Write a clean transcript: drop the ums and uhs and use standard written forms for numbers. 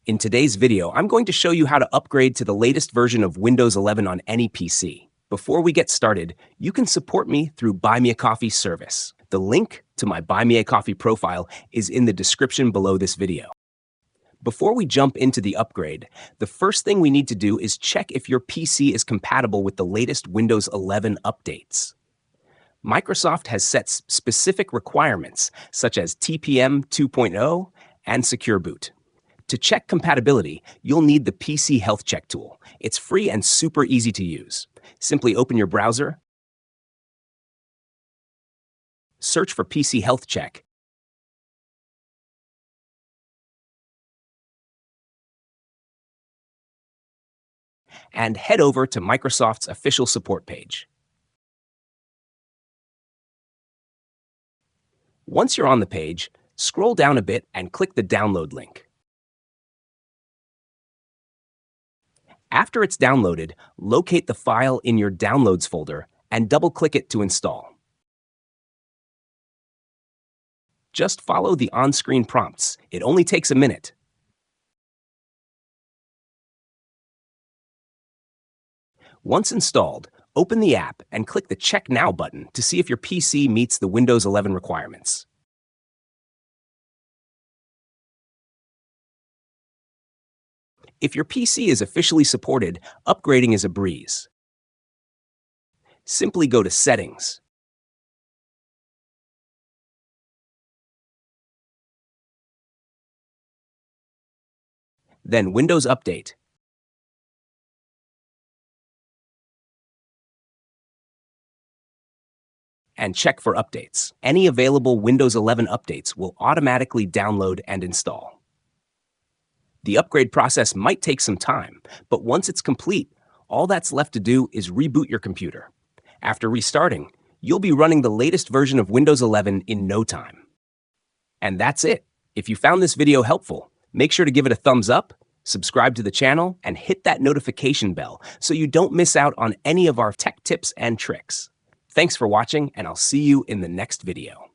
In today's video, I'm going to show you how to upgrade to the latest version of Windows 11 on any PC. Before we get started, you can support me through Buy Me a Coffee service. The link to my Buy Me a Coffee profile is in the description below this video. Before we jump into the upgrade, the first thing we need to do is check if your PC is compatible with the latest Windows 11 updates. Microsoft has set specific requirements, such as TPM 2.0 and Secure Boot. To check compatibility, you'll need the PC Health Check tool. It's free and super easy to use. Simply open your browser, search for PC Health Check, and head over to Microsoft's official support page. Once you're on the page, scroll down a bit and click the download link. After it's downloaded, locate the file in your Downloads folder and double-click it to install. Just follow the on-screen prompts. It only takes a minute. Once installed, open the app and click the Check Now button to see if your PC meets the Windows 11 requirements. If your PC is officially supported, upgrading is a breeze. Simply go to Settings, then Windows Update, and check for updates. Any available Windows 11 updates will automatically download and install. The upgrade process might take some time, but once it's complete, all that's left to do is reboot your computer. After restarting, you'll be running the latest version of Windows 11 in no time. And that's it. If you found this video helpful, make sure to give it a thumbs up, subscribe to the channel, and hit that notification bell so you don't miss out on any of our tech tips and tricks. Thanks for watching, and I'll see you in the next video.